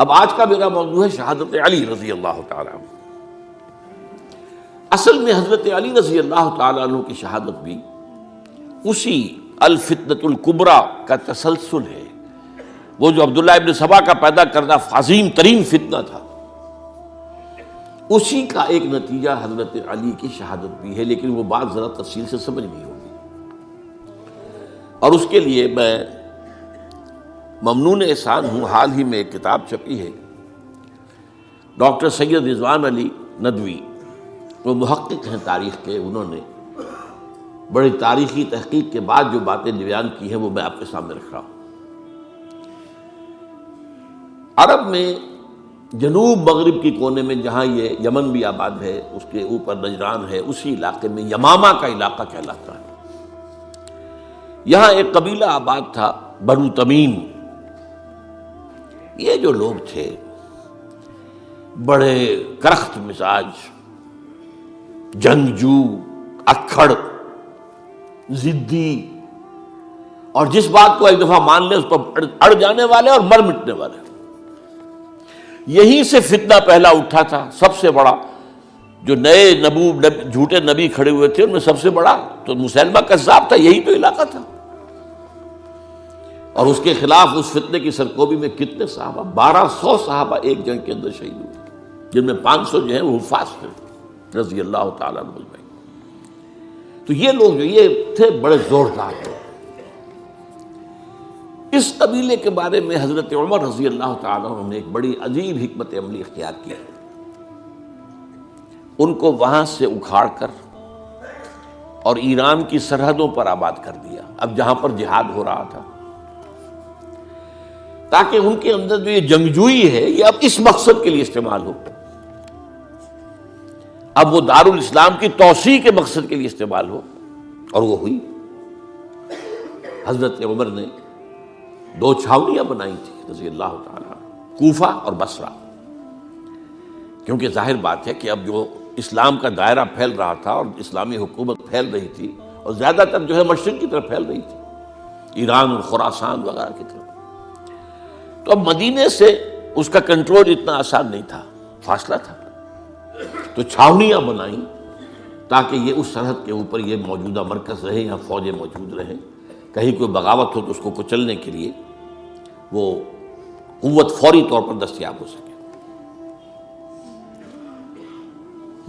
اب آج کا میرا موضوع ہے شہادت علی رضی اللہ تعالیٰ عنہ۔ اصل میں حضرت علی رضی اللہ تعالیٰ عنہ کی شہادت بھی اسی الفتنۃ الکبریٰ کا تسلسل ہے۔ وہ جو عبداللہ ابن سبا کا پیدا کردہ عظیم ترین فتنہ تھا، اسی کا ایک نتیجہ حضرت علی کی شہادت بھی ہے، لیکن وہ بات ذرا تفصیل سے سمجھنی ہوگی۔ اور اس کے لیے میں ممنون احسان ہوں، حال ہی میں ایک کتاب چھپی ہے، ڈاکٹر سید رضوان علی ندوی، وہ محقق ہیں تاریخ کے، انہوں نے بڑی تاریخی تحقیق کے بعد جو باتیں بیان کی ہیں وہ میں آپ کے سامنے رکھ رہا ہوں۔ عرب میں جنوب مغرب کی کونے میں جہاں یہ یمن بھی آباد ہے، اس کے اوپر نجران ہے، اسی علاقے میں یمامہ کا علاقہ کہلاتا ہے۔ یہاں ایک قبیلہ آباد تھا، بنو تمیم۔ یہ جو لوگ تھے بڑے کرخت مزاج، جنگجو، اکھڑ، ضدی، اور جس بات کو ایک دفعہ مان لے اس پر اڑ جانے والے اور مر مٹنے والے۔ یہیں سے فتنہ پہلا اٹھا تھا، سب سے بڑا جو نئے جھوٹے نبی کھڑے ہوئے تھے ان میں سب سے بڑا تو مسیلمہ کذاب تھا، یہی تو علاقہ تھا۔ اور اس کے خلاف اس فتنے کی سرکوبی میں کتنے صحابہ، 1200 صحابہ ایک جنگ کے اندر شہید ہوئے، جن میں 500 جو ہیں وہ حفاظ تھے رضی اللہ تعالیٰ عنہ اجمعین۔ تو یہ لوگ جو یہ تھے بڑے زوردار تھے۔ اس قبیلے کے بارے میں حضرت عمر رضی اللہ تعالیٰ عنہ نے ایک بڑی عجیب حکمت عملی اختیار کی۔ ان کو وہاں سے اکھاڑ کر اور ایران کی سرحدوں پر آباد کر دیا، اب جہاں پر جہاد ہو رہا تھا، تاکہ ان کے اندر جو یہ جنگجوئی ہے یہ اب اس مقصد کے لیے استعمال ہو، اب وہ دارالاسلام کی توسیع کے مقصد کے لیے استعمال ہو، اور وہ ہوئی۔ حضرت عمر نے 2 چھاونیاں بنائی تھی رضی اللہ تعالیٰ، کوفہ اور بصرہ، کیونکہ ظاہر بات ہے کہ اب جو اسلام کا دائرہ پھیل رہا تھا اور اسلامی حکومت پھیل رہی تھی، اور زیادہ تر جو ہے مشرق کی طرف پھیل رہی تھی، ایران اور خراسان وغیرہ کی طرف، تو اب مدینے سے اس کا کنٹرول اتنا آسان نہیں تھا، فاصلہ تھا، تو چھاونیاں بنائیں تاکہ یہ اس سرحد کے اوپر یہ موجودہ مرکز رہے، یہاں فوجیں موجود رہیں، کہیں کوئی بغاوت ہو تو اس کو کچلنے کے لیے وہ قوت فوری طور پر دستیاب ہو سکے۔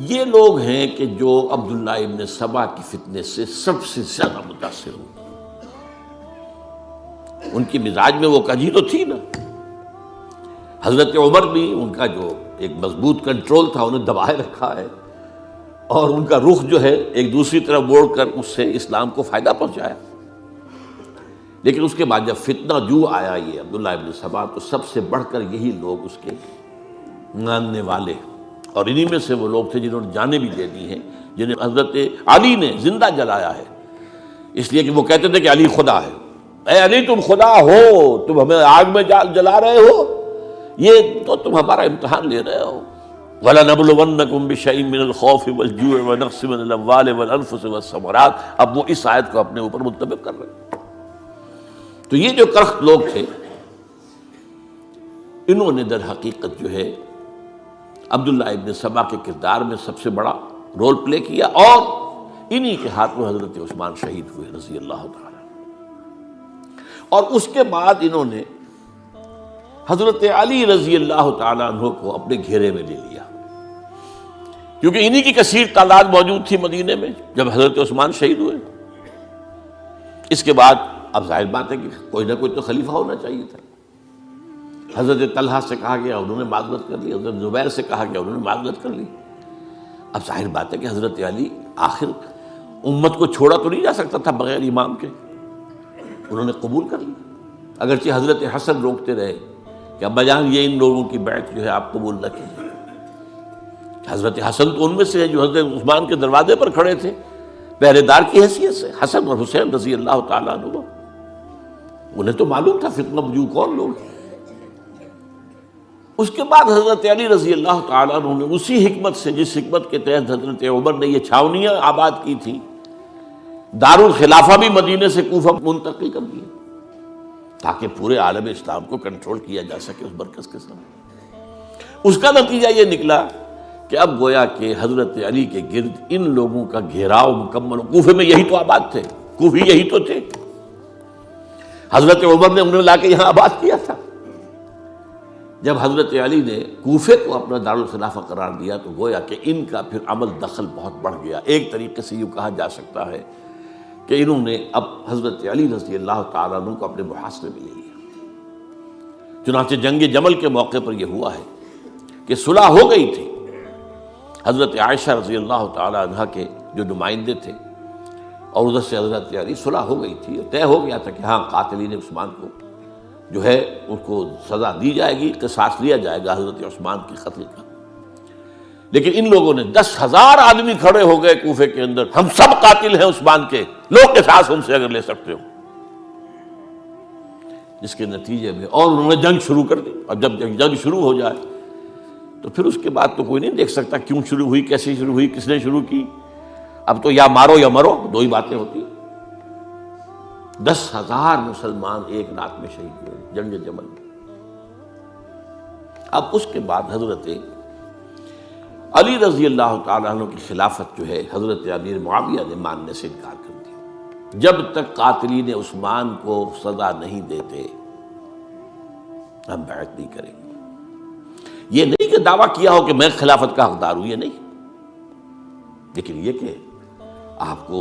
یہ لوگ ہیں کہ جو عبداللہ ابن سبا کی فتنے سے سب سے زیادہ متاثر ہوئے۔ ان کی مزاج میں وہ کجی تو تھی نا، حضرت عمر بھی ان کا جو ایک مضبوط کنٹرول تھا انہیں دبائے رکھا ہے، اور ان کا رخ جو ہے ایک دوسری طرف موڑ کر اس سے اسلام کو فائدہ پہنچایا۔ لیکن اس کے بعد جب فتنہ جو آیا یہ عبداللہ ابن سبا، تو سب سے بڑھ کر یہی لوگ اس کے ماننے والے، اور انہی میں سے وہ لوگ تھے جنہوں نے جانیں بھی دے دی ہیں، جنہیں حضرت علی نے زندہ جلایا ہے، اس لیے کہ وہ کہتے تھے کہ علی خدا ہے۔ اے علی تم خدا ہو، تم ہمیں آگ میں جلا رہے ہو، یہ تو تم ہمارا امتحان لے رہے ہو۔ وَلَنَبْلُوَنَّكُمْ بِشَيْءٍ مِّنَ الْخَوْفِ وَالْجُوعِ وَنَقْصٍ مِّنَ الْأَمْوَالِ وَالْأَنفُسِ وَالثَّمَرَاتِ، اب وہ اس آیت کو اپنے اوپر منطبق کر رہے ہیں۔ تو یہ جو کرخت لوگ تھے، انہوں نے در حقیقت جو ہے عبداللہ ابن سبا کے کردار میں سب سے بڑا رول پلے کیا، اور انہی کے ہاتھوں حضرت عثمان شہید ہوئے رضی اللہ تعالیٰ۔ اور اس کے بعد انہوں نے حضرت علی رضی اللہ تعالیٰ عنہ کو اپنے گھیرے میں لے لیا، کیونکہ انہی کی کثیر تعداد موجود تھی مدینے میں جب حضرت عثمان شہید ہوئے۔ اس کے بعد اب ظاہر بات ہے کہ کوئی نہ کوئی تو خلیفہ ہونا چاہیے تھا۔ حضرت طلحہ سے کہا گیا، انہوں نے معذرت کر لی، حضرت زبیر سے کہا گیا، انہوں نے معذرت کر لی۔ اب ظاہر بات ہے کہ حضرت علی آخر امت کو چھوڑا تو نہیں جا سکتا تھا بغیر امام کے، انہوں نے قبول کر لی، اگرچہ حضرت حسن روکتے رہے کہ ابا جان یہ ان لوگوں کی بیعت جو ہے آپ قبول نہ کیجیے۔ حضرت حسن تو ان میں سے ہیں جو حضرت عثمان کے دروازے پر کھڑے تھے پہرے دار کی حیثیت سے، حسن اور حسین رضی اللہ تعالیٰ عنہ، انہیں تو معلوم تھا فتنہ جو کون لوگ ہیں۔ اس کے بعد حضرت علی رضی اللہ تعالیٰ عنہ نے اسی حکمت سے، جس حکمت کے تحت حضرت عمر نے یہ چھاونیاں آباد کی تھی، دارالخلافہ بھی مدینے سے کوفہ منتقل کر دیا، تاکہ پورے عالم اسلام کو کنٹرول کیا جا سکے اس مرکز کے ساتھ۔ اس کا نتیجہ یہ نکلا کہ اب گویا کہ حضرت علی کے گرد ان لوگوں کا گھیراؤ مکمل، کوفے میں یہی تو آباد تھے، کوفی یہی تو تھے، حضرت عمر نے انہیں لا کے یہاں آباد کیا تھا۔ جب حضرت علی نے کوفے کو اپنا دارالخلافہ قرار دیا تو گویا کہ ان کا پھر عمل دخل بہت بڑھ گیا۔ ایک طریقے سے یوں کہا جا سکتا ہے کہ انہوں نے اب حضرت علی رضی اللہ تعالیٰ عنہ کو اپنے محاصرے میں لے لیا۔ چنانچہ جنگ جمل کے موقع پر یہ ہوا ہے کہ صلح ہو گئی تھی، حضرت عائشہ رضی اللہ تعالیٰ عنہ کے جو نمائندے تھے اور ادھر سے حضرت علی، صلح ہو گئی تھی، طے ہو گیا تھا کہ ہاں قاتلین عثمان کو جو ہے ان کو سزا دی جائے گی، قصاص لیا جائے گا حضرت عثمان کی قتل کا۔ لیکن ان لوگوں نے 10,000 آدمی کھڑے ہو گئے کوفے کے اندر، ہم سب قاتل ہیں عثمان کے، لو قصاص ان سے اگر لے سکتے ہو، جس کے نتیجے میں اور انہوں نے جنگ شروع کر دی۔ اور جب جنگ شروع ہو جائے تو پھر اس کے بعد تو کوئی نہیں دیکھ سکتا کیوں شروع ہوئی، کیسے شروع ہوئی، کس نے شروع کی۔ اب تو یا مارو یا مرو، دو ہی باتیں ہوتی ہیں۔ 10,000 مسلمان ایک رات میں شہید ہوئے جنگ جمل میں۔ اب اس کے بعد حضرت علی رضی اللہ تعالیٰ عنہ کی خلافت جو ہے حضرت امیر معاویہ نے ماننے سے انکار کر دیا۔ جب تک قاتلین عثمان کو سزا نہیں دیتے ہم بیعت نہیں کریں گے۔ یہ نہیں کہ دعویٰ کیا ہو کہ میں خلافت کا حقدار ہوں، یہ نہیں، لیکن یہ کہ آپ کو